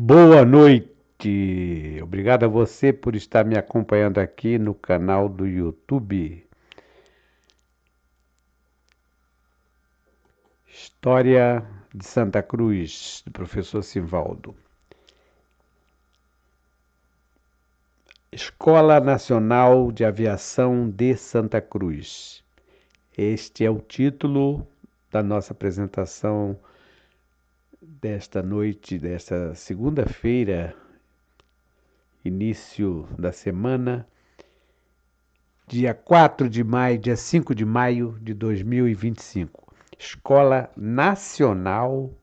Boa noite! Obrigado a você por estar me acompanhando aqui no canal do YouTube. História de Santa Cruz, do professor Sivaldo. Escola Nacional de Aviação de Santa Cruz. Este é o título da nossa apresentação desta noite, desta segunda-feira, início da semana, dia 4 de maio, dia 5 de maio de 2025. Escola Nacional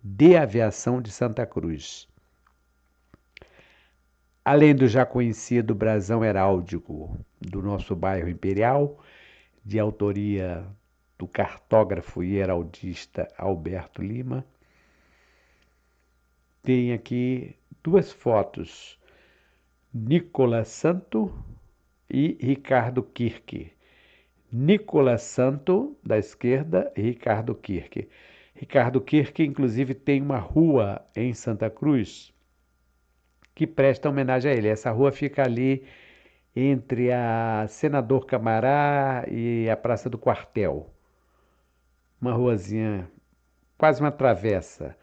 de Aviação de Santa Cruz. Além do já conhecido brasão heráldico do nosso bairro Imperial, de autoria do cartógrafo e heraldista Alberto Lima, tem aqui duas fotos, Nicolas Santo e Ricardo Kirk. Nicolas Santo, da esquerda, e Ricardo Kirk. Ricardo Kirk, inclusive, tem uma rua em Santa Cruz que presta homenagem a ele. Essa rua fica ali entre a Senador Camará e a Praça do Quartel. Uma ruazinha, quase uma travessa.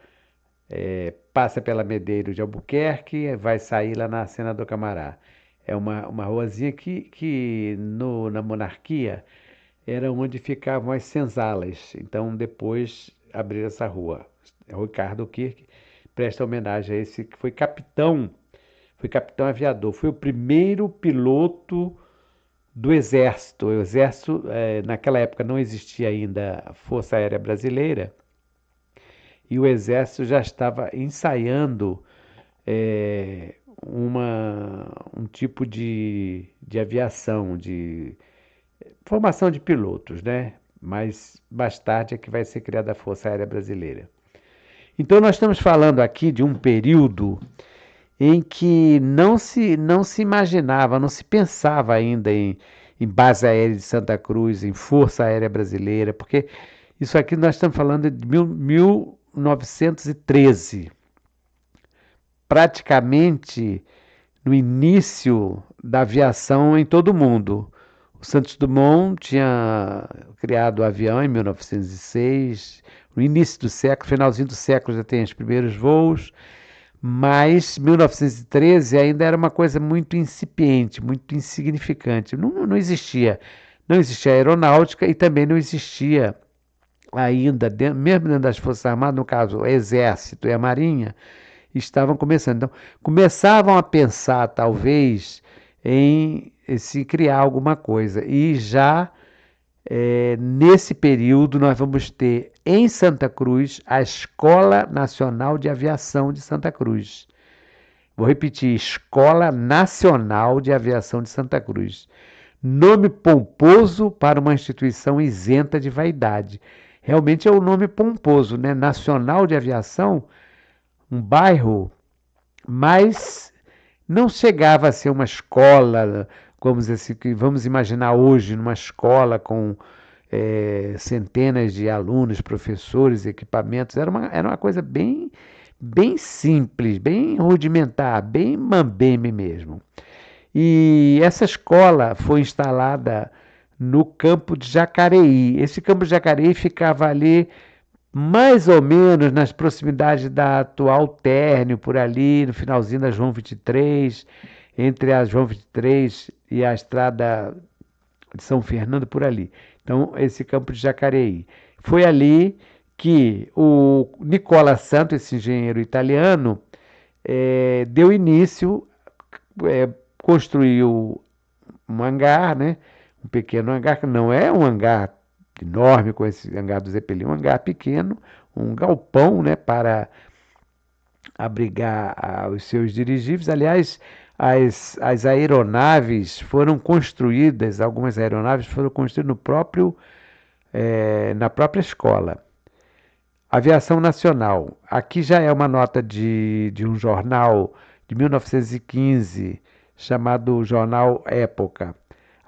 Passa pela Medeiros de Albuquerque, vai sair lá na Senador Camará. É uma ruazinha que na monarquia era onde ficavam as senzalas. Então depois abriram essa rua. O Ricardo Kirk presta homenagem a esse que foi capitão aviador. Foi o primeiro piloto do Exército. O Exército, naquela época não existia ainda a Força Aérea Brasileira, e o Exército já estava ensaiando um tipo de aviação, de formação de pilotos, né? Mas mais tarde é que vai ser criada a Força Aérea Brasileira. Então nós estamos falando aqui de um período em que não se imaginava, não se pensava ainda em base aérea de Santa Cruz, em Força Aérea Brasileira, porque isso aqui nós estamos falando de 1913, praticamente no início da aviação em todo o mundo. O Santos Dumont tinha criado o avião em 1906, no início do século, finalzinho do século já tem os primeiros voos, mas 1913 ainda era uma coisa muito incipiente, muito insignificante. Não existia aeronáutica e também não existia ainda, mesmo dentro das Forças Armadas, no caso, o Exército e a Marinha, estavam começando. Então, começavam a pensar, talvez, em se criar alguma coisa. E já nesse período, nós vamos ter em Santa Cruz a Escola Nacional de Aviação de Santa Cruz. Vou repetir, Escola Nacional de Aviação de Santa Cruz. Nome pomposo para uma instituição isenta de vaidade. Realmente é um nome pomposo, né? Nacional de Aviação, um bairro, mas não chegava a ser uma escola, vamos imaginar hoje, numa escola com centenas de alunos, professores, equipamentos. Era uma coisa bem simples, bem rudimentar, bem mambeme mesmo. E essa escola foi instalada no campo de Jacareí. Esse campo de Jacareí ficava ali mais ou menos nas proximidades da atual Térnio, por ali, no finalzinho da João 23, entre a João 23 e a estrada de São Fernando, por ali. Então, esse campo de Jacareí. Foi ali que o Nicola Santo, esse engenheiro italiano, deu início, construiu um hangar, né? Um pequeno hangar, que não é um hangar enorme com esse hangar do Zeppelin, um hangar pequeno, um galpão, né, para abrigar os seus dirigíveis. Aliás, as aeronaves foram construídas, algumas aeronaves foram construídas na própria escola. Aviação Nacional. Aqui já é uma nota de um jornal de 1915, chamado Jornal Época.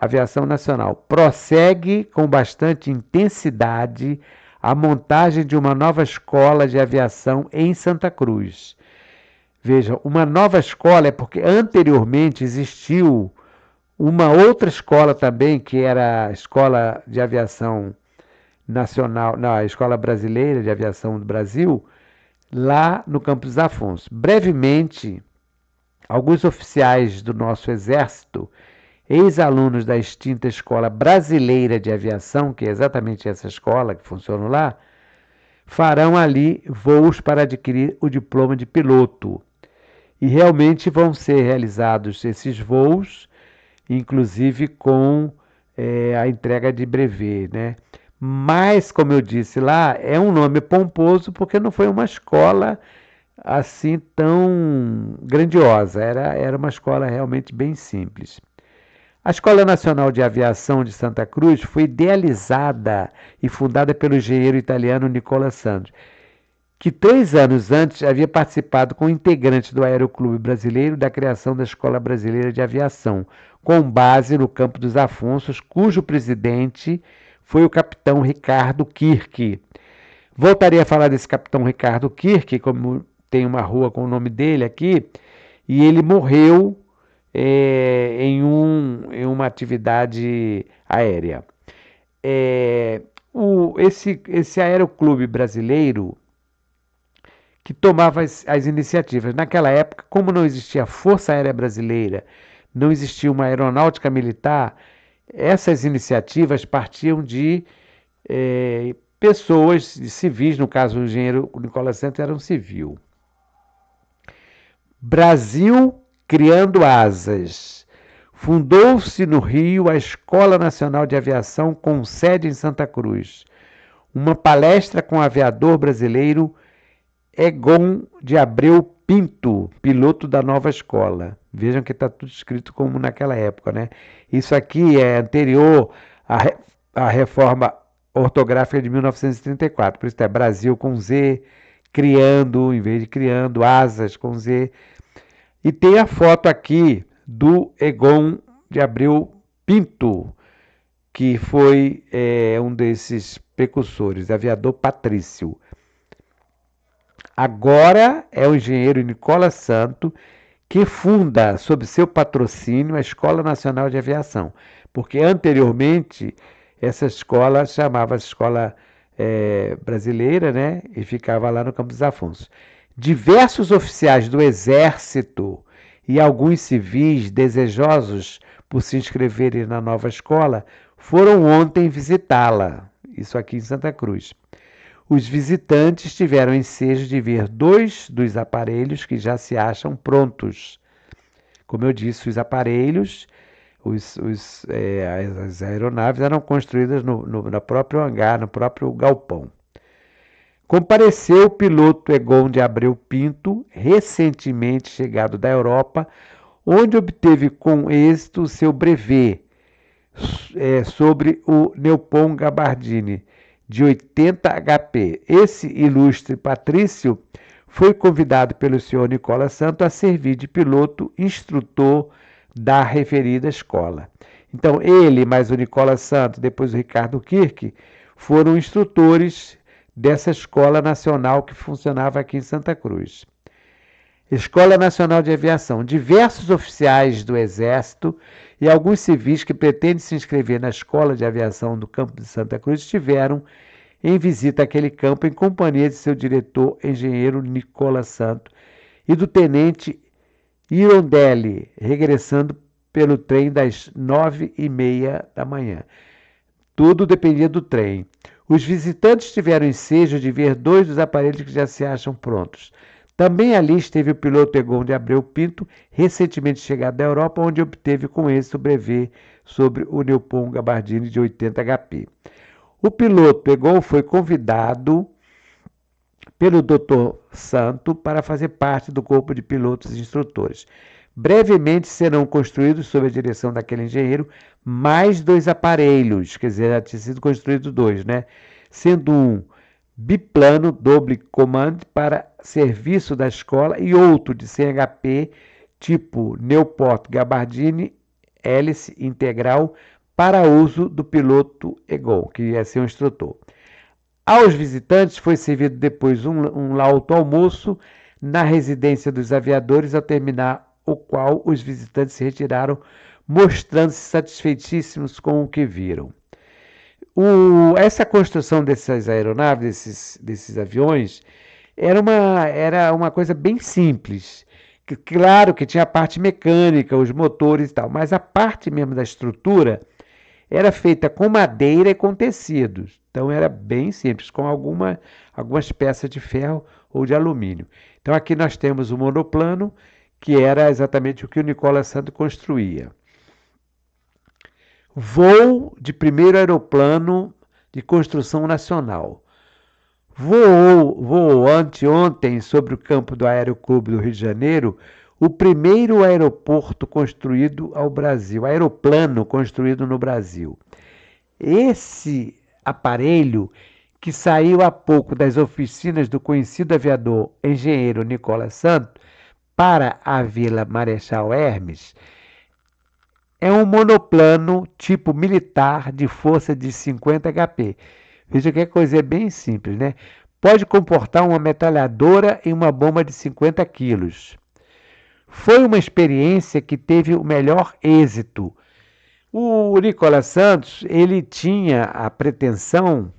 Aviação Nacional. Prossegue com bastante intensidade a montagem de uma nova escola de aviação em Santa Cruz, Veja, uma nova escola é porque anteriormente existiu uma outra escola também, que era a Escola de Aviação Nacional, não, a Escola Brasileira de Aviação do Brasil, lá no Campos dos Afonso. Brevemente, alguns oficiais do nosso Exército, ex-alunos da extinta Escola Brasileira de Aviação, que é exatamente essa escola que funciona lá, farão ali voos para adquirir o diploma de piloto. E realmente vão ser realizados esses voos, inclusive com a entrega de brevet, né? Mas, como eu disse lá, é um nome pomposo porque não foi uma escola assim tão grandiosa, era uma escola realmente bem simples. A Escola Nacional de Aviação de Santa Cruz foi idealizada e fundada pelo engenheiro italiano Nicola Santos, que 3 anos antes havia participado com integrantes do Aeroclube Brasileiro da criação da Escola Brasileira de Aviação, com base no Campo dos Afonsos, cujo presidente foi o capitão Ricardo Kirk. Voltarei a falar desse capitão Ricardo Kirk, como tem uma rua com o nome dele aqui, e ele morreu em uma atividade aérea. Esse aeroclube brasileiro que tomava as iniciativas. Naquela época, como não existia a Força Aérea Brasileira, não existia uma aeronáutica militar, essas iniciativas partiam de pessoas, de civis, no caso o engenheiro Nicola Santos era um civil. Brasil criando asas. Fundou-se no Rio a Escola Nacional de Aviação com sede em Santa Cruz. Uma palestra com o aviador brasileiro Egon de Abreu Pinto, piloto da nova escola. Vejam que está tudo escrito como naquela época, né? Isso aqui é anterior à reforma ortográfica de 1934, por isso é Brasil com Z, criando, em vez de criando, asas com Z. E tem a foto aqui do Egon de Abreu Pinto, que foi um desses precursores, aviador patrício. Agora é o engenheiro Nicola Santo que funda, sob seu patrocínio, a Escola Nacional de Aviação, porque anteriormente essa escola chamava-se Escola Brasileira, né? E ficava lá no Campos Afonso. Diversos oficiais do Exército e alguns civis desejosos por se inscreverem na nova escola foram ontem visitá-la, isso aqui em Santa Cruz. Os visitantes tiveram ensejo de ver 2 dos aparelhos que já se acham prontos. Como eu disse, os aparelhos, as aeronaves eram construídas no próprio hangar, no próprio galpão. Compareceu o piloto Egon de Abreu Pinto, recentemente chegado da Europa, onde obteve com êxito o seu brevet sobre o Neupon Gabardini, de 80 HP. Esse ilustre patrício foi convidado pelo senhor Nicola Santo a servir de piloto instrutor da referida escola. Então, ele, mais o Nicola Santo, depois o Ricardo Kirk, foram instrutores dessa escola nacional que funcionava aqui em Santa Cruz. Escola Nacional de Aviação. Diversos oficiais do Exército e alguns civis que pretendem se inscrever na Escola de Aviação do Campo de Santa Cruz estiveram em visita àquele campo em companhia de seu diretor, engenheiro Nicola Santo, e do tenente Irondelli, regressando pelo trem das 9h30 da manhã. Tudo dependia do trem. Os visitantes tiveram ensejo de ver 2 dos aparelhos que já se acham prontos. Também ali esteve o piloto Egon de Abreu Pinto, recentemente chegado da Europa, onde obteve com êxito o brevet sobre o Neupon Gabardini de 80 HP. O piloto Egon foi convidado pelo Dr. Santo para fazer parte do corpo de pilotos e instrutores. Brevemente serão construídos, sob a direção daquele engenheiro, mais 2 aparelhos, quer dizer, já tinha sido construído 2, né? Sendo um biplano double command para serviço da escola e outro de 100 HP, tipo Newport Gabardini, hélice integral, para uso do piloto Egon, que ia ser o instrutor. Aos visitantes foi servido depois um lauto almoço, na residência dos aviadores, ao terminar o qual os visitantes se retiraram, mostrando-se satisfeitíssimos com o que viram. Essa construção dessas aeronaves, desses aviões, era uma coisa bem simples. Claro que tinha a parte mecânica, os motores e tal, mas a parte mesmo da estrutura era feita com madeira e com tecidos. Então era bem simples, com algumas peças de ferro ou de alumínio. Então aqui nós temos o monoplano, que era exatamente o que o Nicola Santos construía. Voo de primeiro aeroplano de construção nacional. Voou anteontem sobre o campo do Aeroclube do Rio de Janeiro o primeiro aeroporto construído ao Brasil, aeroplano construído no Brasil. Esse aparelho, que saiu há pouco das oficinas do conhecido aviador engenheiro Nicola Santos para a Vila Marechal Hermes, é um monoplano tipo militar de força de 50 HP. Veja que a coisa é bem simples, né? Pode comportar uma metralhadora e uma bomba de 50 quilos. Foi uma experiência que teve o melhor êxito. O Nicola Santos, ele tinha a pretensão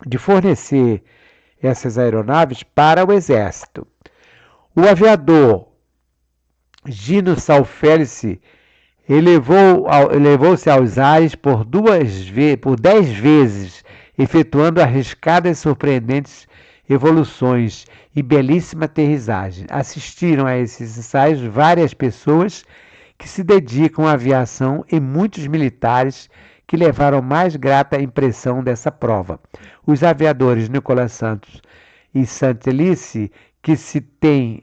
de fornecer essas aeronaves para o Exército. O aviador Gino Salfelice elevou-se aos ares por 10 vezes, efetuando arriscadas e surpreendentes evoluções e belíssima aterrissagem. Assistiram a esses ensaios várias pessoas que se dedicam à aviação e muitos militares que levaram mais grata impressão dessa prova. Os aviadores Nicola Santos e Santelice, que se têm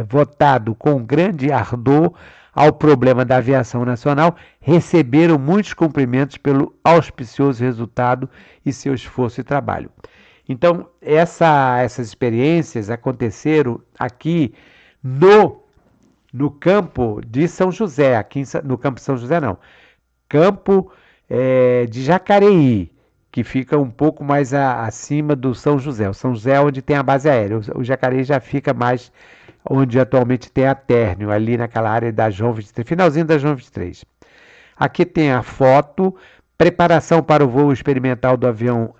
votado com grande ardor ao problema da aviação nacional, receberam muitos cumprimentos pelo auspicioso resultado e seu esforço e trabalho. Então, essas experiências aconteceram aqui no campo de São José, no campo de São José não, campo de Jacareí, que fica um pouco mais acima do São José. O São José é onde tem a base aérea, o Jacareí já fica mais onde atualmente tem a Térnio, ali naquela área da João 23, finalzinho da João 23. Aqui tem a foto, preparação para o voo experimental do avião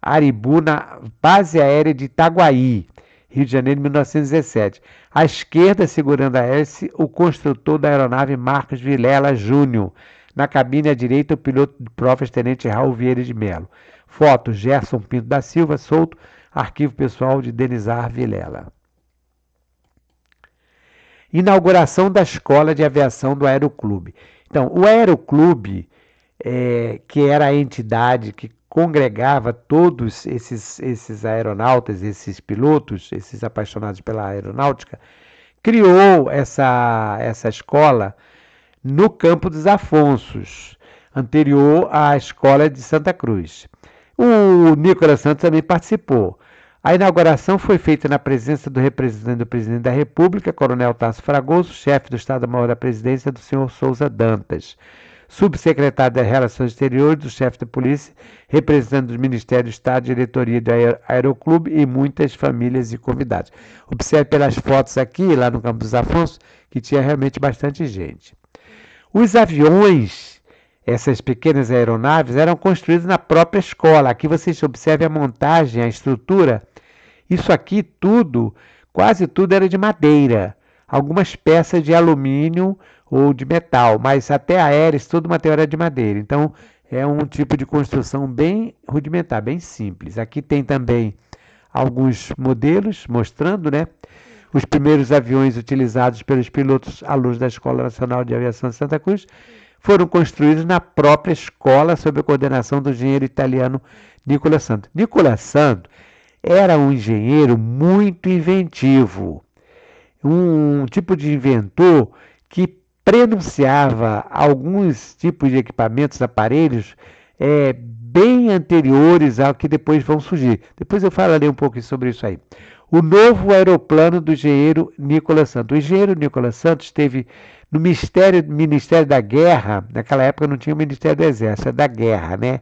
Aribu na base aérea de Itaguaí, Rio de Janeiro, 1917. À esquerda, segurando a hélice, o construtor da aeronave Marcos Vilela Júnior. Na cabine à direita, o piloto de provas, tenente Raul Vieira de Melo. Foto, Gerson Pinto da Silva, solto, arquivo pessoal de Denizar Vilela. Inauguração da Escola de Aviação do Aeroclube. Então, o Aeroclube, que era a entidade que congregava todos esses aeronautas, esses pilotos, esses apaixonados pela aeronáutica, criou essa escola no Campo dos Afonsos, anterior à Escola de Santa Cruz. O Nicola Santos também participou. A inauguração foi feita na presença do representante do presidente da República, Coronel Tasso Fragoso, chefe do Estado-Maior da Presidência, do senhor Souza Dantas, subsecretário das Relações Exteriores, do chefe da Polícia, representante do Ministério do Estado, diretoria do Aeroclube e muitas famílias e convidados. Observe pelas fotos aqui, lá no Campo dos Afonsos, que tinha realmente bastante gente. Os aviões, essas pequenas aeronaves, eram construídas na própria escola. Aqui vocês observem a montagem, a estrutura. Isso aqui tudo, quase tudo era de madeira. Algumas peças de alumínio ou de metal, mas até a hélice, todo o material era de madeira. Então, é um tipo de construção bem rudimentar, bem simples. Aqui tem também alguns modelos mostrando, né? Os primeiros aviões utilizados pelos pilotos alunos da Escola Nacional de Aviação de Santa Cruz foram construídos na própria escola sob a coordenação do engenheiro italiano Nicola Santos. Nicola Santos era um engenheiro muito inventivo, um tipo de inventor que prenunciava alguns tipos de equipamentos, aparelhos, bem anteriores ao que depois vão surgir. Depois eu falarei um pouco sobre isso aí. O novo aeroplano do engenheiro Nicola Santos. O engenheiro Nicola Santos esteve no Ministério da Guerra, naquela época não tinha o Ministério do Exército, era da Guerra, né?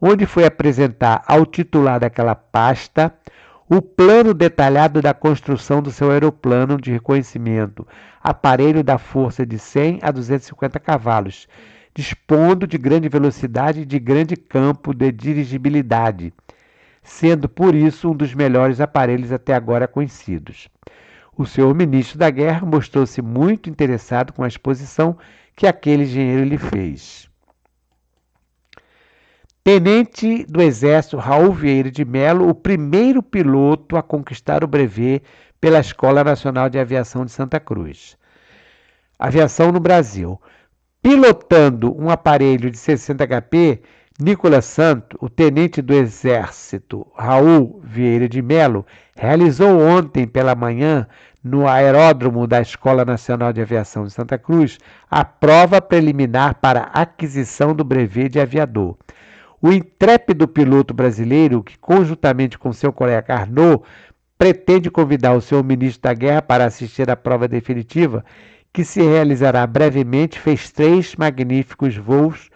Onde foi apresentar ao titular daquela pasta o plano detalhado da construção do seu aeroplano de reconhecimento, aparelho da força de 100 a 250 cavalos, dispondo de grande velocidade e de grande campo de dirigibilidade, sendo por isso um dos melhores aparelhos até agora conhecidos. O senhor ministro da Guerra mostrou-se muito interessado com a exposição que aquele engenheiro lhe fez. Tenente do Exército Raul Vieira de Mello, o primeiro piloto a conquistar o brevet pela Escola Nacional de Aviação de Santa Cruz. Aviação no Brasil. Pilotando um aparelho de 60 HP, Nicolas Santos, o tenente do Exército Raul Vieira de Mello, realizou ontem pela manhã, no aeródromo da Escola Nacional de Aviação de Santa Cruz, a prova preliminar para a aquisição do brevet de aviador. O intrépido piloto brasileiro, que conjuntamente com seu colega Carnot, pretende convidar o senhor ministro da Guerra para assistir à prova definitiva, que se realizará brevemente, fez 3 magníficos voos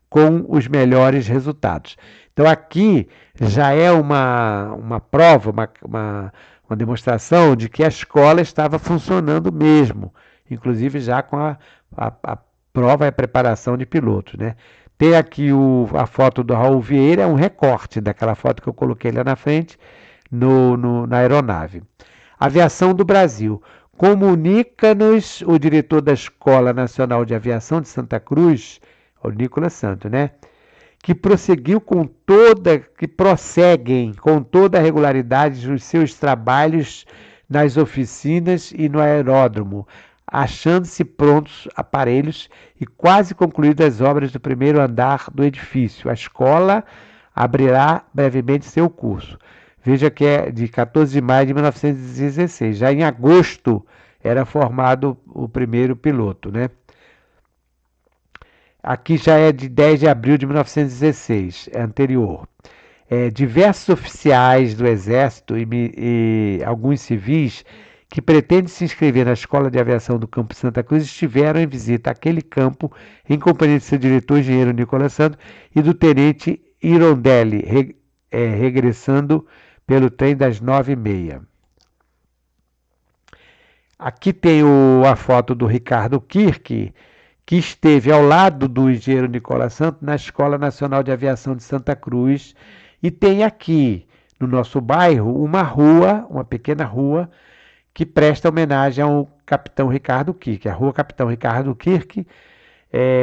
com os melhores resultados. Então aqui já é uma prova, uma demonstração de que a escola estava funcionando mesmo, inclusive já com a prova e a preparação de pilotos, né? Tem aqui a foto do Raul Vieira, um recorte daquela foto que eu coloquei lá na frente, na aeronave. Aviação do Brasil. Comunica-nos o diretor da Escola Nacional de Aviação de Santa Cruz, o Nicolas Santos, né? Que prosseguem com toda a regularidade os seus trabalhos nas oficinas e no aeródromo, achando-se prontos aparelhos e quase concluídas as obras do primeiro andar do edifício. A escola abrirá brevemente seu curso. Veja que é de 14 de maio de 1916. Já em agosto era formado o primeiro piloto, né? Aqui já é de 10 de abril de 1916, é anterior. Diversos oficiais do Exército e alguns civis que pretendem se inscrever na Escola de Aviação do Campo Santa Cruz estiveram em visita àquele campo em companhia de seu diretor, engenheiro Nicolas Santos, e do tenente Irondelli, regressando pelo trem das 9h30. Aqui tem a foto do Ricardo Kirk, que esteve ao lado do engenheiro Nicolas Santos na Escola Nacional de Aviação de Santa Cruz, e tem aqui no nosso bairro uma pequena rua, que presta homenagem ao capitão Ricardo Kirk, a rua Capitão Ricardo Kirk,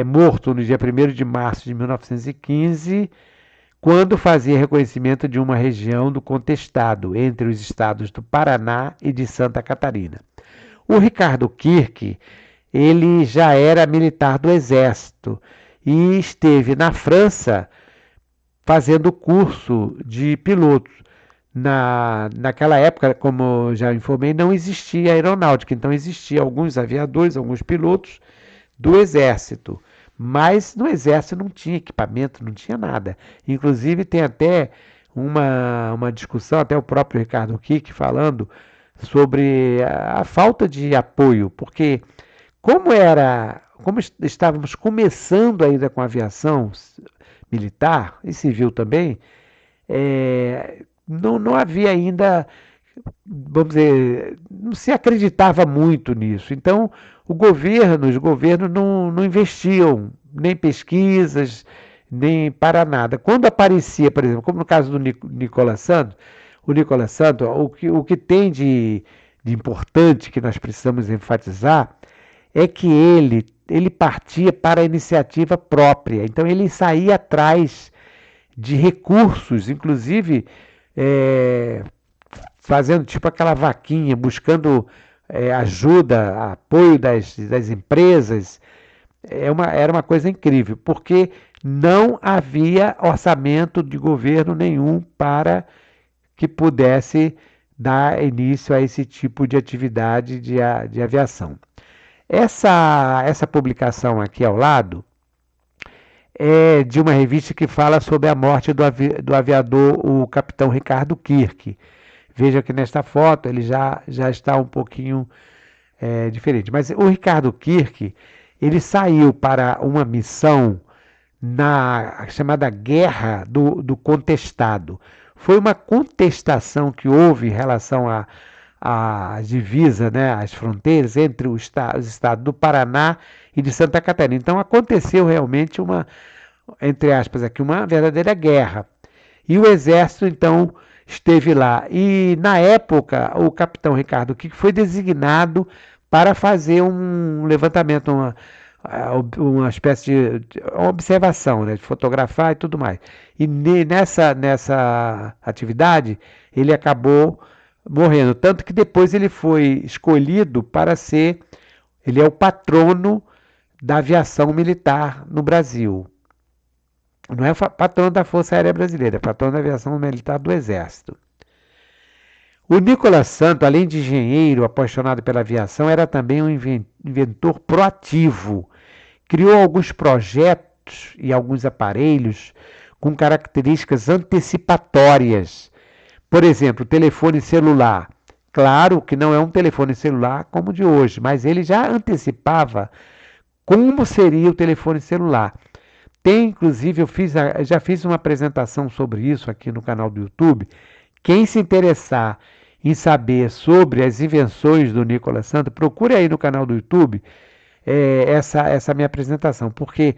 morto no dia 1º de março de 1915, quando fazia reconhecimento de uma região do contestado entre os estados do Paraná e de Santa Catarina. O Ricardo Kirk, ele já era militar do Exército e esteve na França fazendo curso de pilotos. Naquela época, como eu já informei, não existia aeronáutica, então existiam alguns aviadores, alguns pilotos do Exército, mas no Exército não tinha equipamento, não tinha nada. Inclusive tem até uma discussão, até o próprio Ricardo Kirk falando sobre a falta de apoio, porque como estávamos começando ainda com a aviação militar e civil também, não havia ainda, vamos dizer, não se acreditava muito nisso. Então, os governos não investiam nem pesquisas, nem para nada. Quando aparecia, por exemplo, como no caso do Nicolas Santos, o que tem de importante que nós precisamos enfatizar é que ele partia para a iniciativa própria. Então, ele saía atrás de recursos, inclusive fazendo tipo aquela vaquinha, buscando ajuda, apoio das empresas. Era uma coisa incrível, porque não havia orçamento de governo nenhum para que pudesse dar início a esse tipo de atividade de aviação. Essa publicação aqui ao lado é de uma revista que fala sobre a morte do aviador, o capitão Ricardo Kirk. Veja que nesta foto ele já está um pouquinho diferente. Mas o Ricardo Kirk, ele saiu para uma missão na chamada Guerra do Contestado. foi uma contestação que houve em relação à divisa, né, às fronteiras entre os estados do Paraná e de Santa Catarina. Então aconteceu realmente uma, entre aspas aqui, uma verdadeira guerra. E o exército então esteve lá. E na época o capitão Ricardo Kiko foi designado para fazer um levantamento, uma espécie de uma observação, né, de fotografar e tudo mais. E nessa atividade ele acabou morrendo, tanto que depois ele foi escolhido para ser, ele é o patrono da aviação militar no Brasil. Não é patrono da Força Aérea Brasileira, é patrono da aviação militar do Exército. O Nicolas Santos, além de engenheiro apaixonado pela aviação, era também um inventor proativo. Criou alguns projetos e alguns aparelhos com características antecipatórias. Por exemplo, o telefone celular. Claro que não é um telefone celular como o de hoje, mas ele já antecipava como seria o telefone celular. Tem, inclusive, já fiz uma apresentação sobre isso aqui no canal do YouTube. Quem se interessar em saber sobre as invenções do Nicolas Santos, procure aí no canal do YouTube essa minha apresentação, porque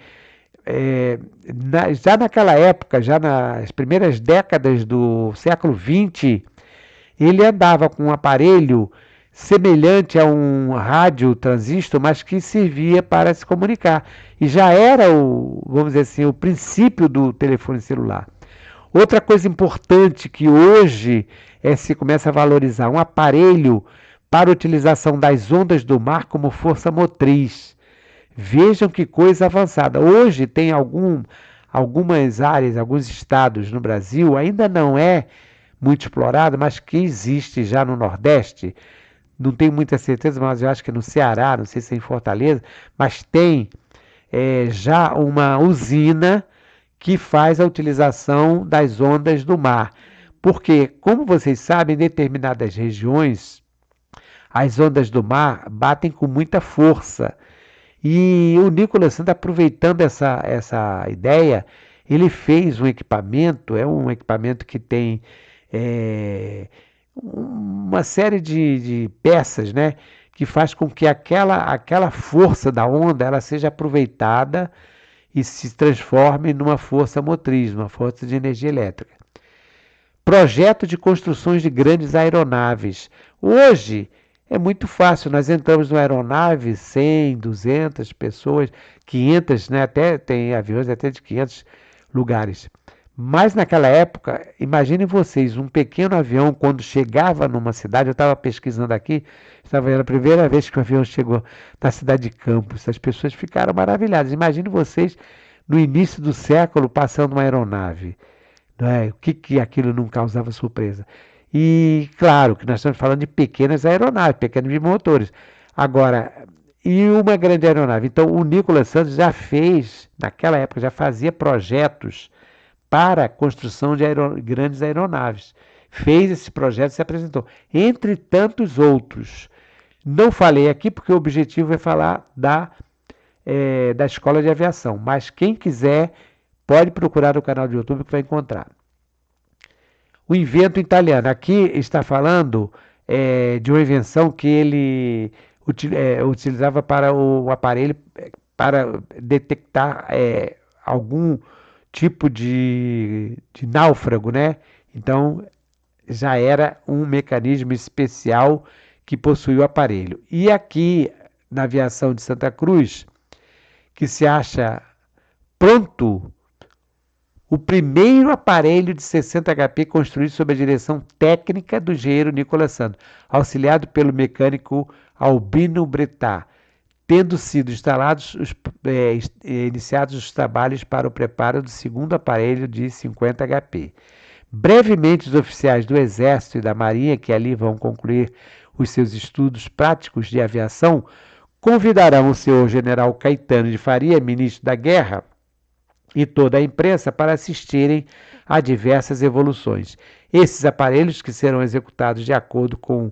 já naquela época, já nas primeiras décadas do século XX, ele andava com um aparelho semelhante a um rádio transistor, mas que servia para se comunicar. E já era vamos dizer assim, o princípio do telefone celular. Outra coisa importante que hoje se começa a valorizar, um aparelho para utilização das ondas do mar como força motriz. Vejam que coisa avançada. Hoje tem algumas áreas, alguns estados no Brasil, ainda não é muito explorado, mas que existe já no Nordeste. Não tenho muita certeza, mas eu acho que é no Ceará, não sei se é em Fortaleza, mas tem já uma usina que faz a utilização das ondas do mar. Porque, como vocês sabem, em determinadas regiões, as ondas do mar batem com muita força. E o Nicolas Santos, aproveitando essa ideia, ele fez um equipamento, é um equipamento que tem uma série de peças, né, que faz com que aquela força da onda ela seja aproveitada e se transforme numa força motriz, numa força de energia elétrica. Projeto de construções de grandes aeronaves. Hoje é muito fácil, nós entramos numa aeronave, 100, 200 pessoas, 500, né? Até tem aviões até de 500 lugares. Mas naquela época, imaginem vocês, um pequeno avião, quando chegava numa cidade, eu estava pesquisando aqui, estava vendo a primeira vez que o avião chegou na cidade de Campos, as pessoas ficaram maravilhadas. Imaginem vocês, no início do século, passando uma aeronave. Não é? O que aquilo não causava surpresa? E claro que nós estamos falando de pequenas aeronaves, pequenos bimotores. Agora, e uma grande aeronave? Então, o Nicolas Santos já fez, naquela época, já fazia projetos para a construção de grandes aeronaves. Fez esse projeto e se apresentou. Entre tantos outros. Não falei aqui porque o objetivo é falar da Escola de Aviação, mas quem quiser pode procurar no canal do YouTube que vai encontrar. O invento italiano. Aqui está falando de uma invenção que ele utilizava para o aparelho para detectar algum tipo de náufrago, né? Então já era um mecanismo especial que possuía o aparelho. E aqui na aviação de Santa Cruz, que se acha pronto o primeiro aparelho de 60 HP construído sob a direção técnica do engenheiro Nicolas Santos, auxiliado pelo mecânico Albino Brettat, tendo sido iniciados os trabalhos para o preparo do segundo aparelho de 50 HP. Brevemente, os oficiais do Exército e da Marinha, que ali vão concluir os seus estudos práticos de aviação, convidarão o senhor general Caetano de Faria, ministro da Guerra, e toda a imprensa para assistirem a diversas evoluções. Esses aparelhos que serão executados de acordo com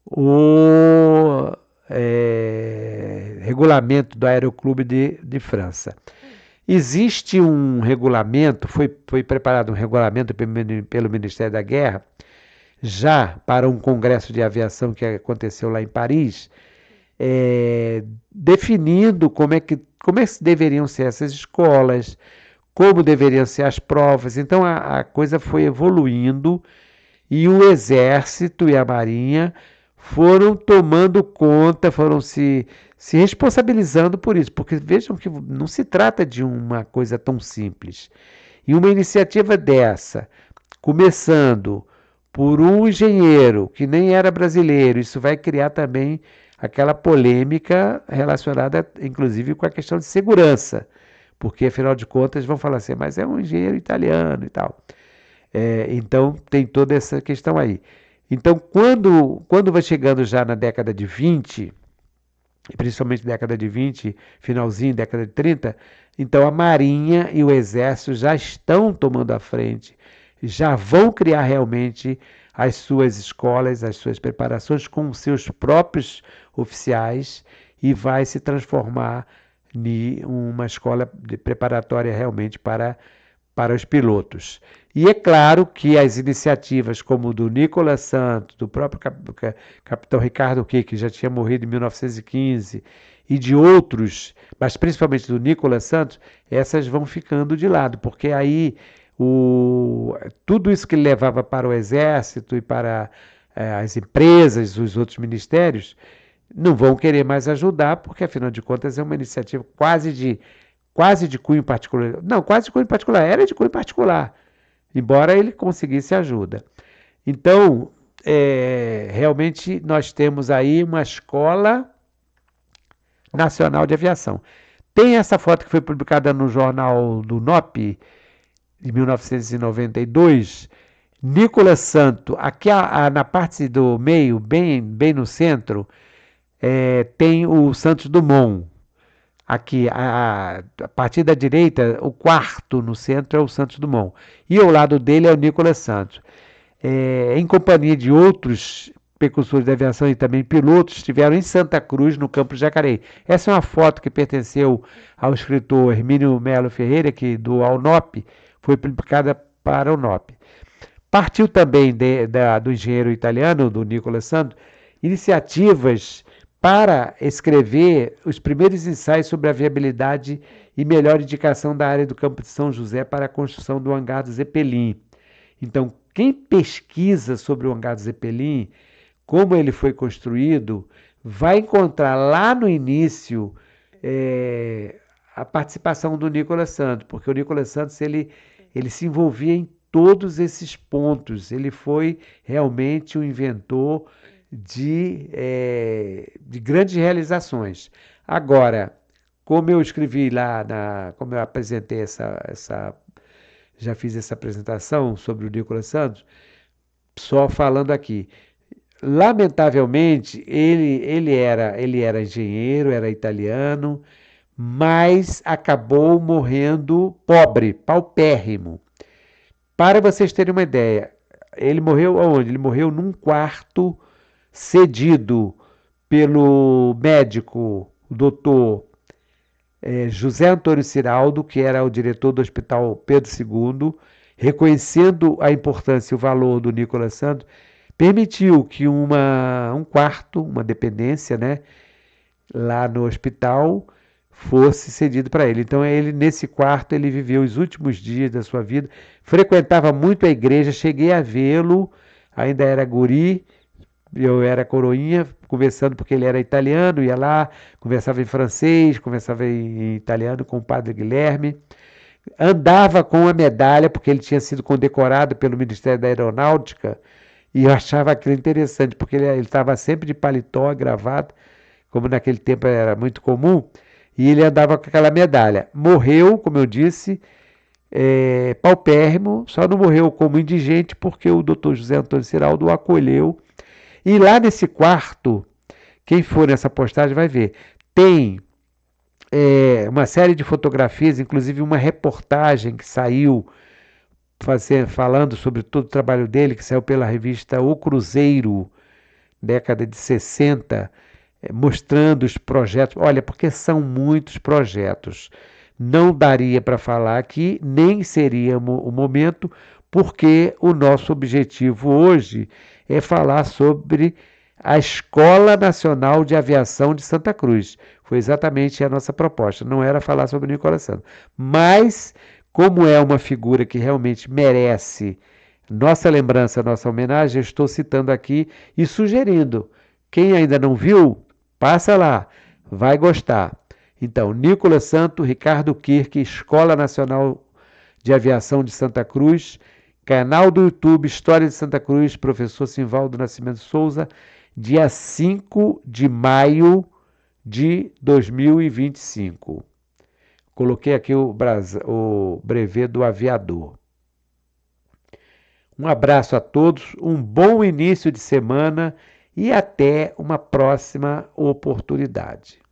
o regulamento do Aeroclube de França. Existe um regulamento, foi preparado um regulamento pelo Ministério da Guerra, já para um congresso de aviação que aconteceu lá em Paris, definindo como é que deveriam ser essas escolas, como deveriam ser as provas. Então a coisa foi evoluindo e o Exército e a Marinha foram tomando conta, foram se responsabilizando por isso, porque vejam que não se trata de uma coisa tão simples. E uma iniciativa dessa, começando por um engenheiro que nem era brasileiro, isso vai criar também aquela polêmica relacionada, inclusive, com a questão de segurança, porque afinal de contas vão falar assim, mas é um engenheiro italiano e tal. Então tem toda essa questão aí. Então, quando vai chegando já na década de 20, principalmente década de 20, finalzinho, década de 30, então a Marinha e o Exército já estão tomando a frente, já vão criar realmente as suas escolas, as suas preparações com os seus próprios oficiais e vai se transformar em uma escola preparatória realmente para os pilotos. E é claro que as iniciativas como do Nicolas Santos, do próprio capitão Ricardo Key, que já tinha morrido em 1915, e de outros, mas principalmente do Nicolas Santos, essas vão ficando de lado, porque aí tudo isso que ele levava para o Exército e para as empresas, os outros ministérios, não vão querer mais ajudar, porque afinal de contas é uma iniciativa quase de cunho particular. Não, quase de cunho particular, era de cunho particular, embora ele conseguisse ajuda. Então, realmente nós temos aí uma escola nacional de aviação. Tem essa foto que foi publicada no jornal do NOP, de 1992, Nicolas Santo, aqui na parte do meio, bem no centro, tem o Santos Dumont. Aqui, a partir da direita, o quarto no centro é o Santos Dumont. E ao lado dele é o Nicolas Santos. Em companhia de outros precursores da aviação e também pilotos, estiveram em Santa Cruz, no Campo de Jacareí. Essa é uma foto que pertenceu ao escritor Hermínio Melo Ferreira, que do AUNOP, foi publicada para o NOP. Partiu também do engenheiro italiano, do Nicolas Santos, iniciativas para escrever os primeiros ensaios sobre a viabilidade e melhor indicação da área do Campo de São José para a construção do hangar do Zeppelin. Então, quem pesquisa sobre o hangar do Zeppelin, como ele foi construído, vai encontrar lá no início a participação do Nicolas Santos, porque o Nicolas Santos ele se envolvia em todos esses pontos. Ele foi realmente um inventor de grandes realizações. Agora, como eu escrevi lá, como eu apresentei já fiz essa apresentação sobre o Nicolas Santos, só falando aqui. Lamentavelmente, ele era engenheiro, era italiano, mas acabou morrendo pobre, paupérrimo. Para vocês terem uma ideia, ele morreu aonde? Ele morreu num quarto cedido pelo médico, o doutor José Antônio Ciraldo, que era o diretor do Hospital Pedro II, reconhecendo a importância e o valor do Nicolas Santos, permitiu que um quarto, uma dependência, né, lá no hospital, fosse cedido para ele. Então, nesse quarto, ele viveu os últimos dias da sua vida, frequentava muito a igreja, cheguei a vê-lo, ainda era guri, eu era coroinha, conversando porque ele era italiano, ia lá, conversava em francês, conversava em italiano com o padre Guilherme, andava com a medalha, porque ele tinha sido condecorado pelo Ministério da Aeronáutica, e eu achava aquilo interessante, porque ele estava sempre de paletó, gravata, como naquele tempo era muito comum, e ele andava com aquela medalha. Morreu, como eu disse, paupérrimo, só não morreu como indigente, porque o doutor José Antônio Ciraldo o acolheu. E lá nesse quarto, quem for nessa postagem vai ver, tem uma série de fotografias, inclusive uma reportagem que saiu falando sobre todo o trabalho dele, que saiu pela revista O Cruzeiro, década de 60, mostrando os projetos. Olha, porque são muitos projetos. não daria para falar aqui, nem seria o momento, porque o nosso objetivo hoje é falar sobre a Escola Nacional de Aviação de Santa Cruz. Foi exatamente a nossa proposta, não era falar sobre o Nicola Santos. Mas, como é uma figura que realmente merece nossa lembrança, nossa homenagem, eu estou citando aqui e sugerindo. Quem ainda não viu, passa lá, vai gostar. Então, Nicolas Santo, Ricardo Kirk, Escola Nacional de Aviação de Santa Cruz, canal do YouTube História de Santa Cruz, professor Simvaldo Nascimento Souza, dia 5 de maio de 2025. Coloquei aqui o brevet do aviador. Um abraço a todos, um bom início de semana e até uma próxima oportunidade.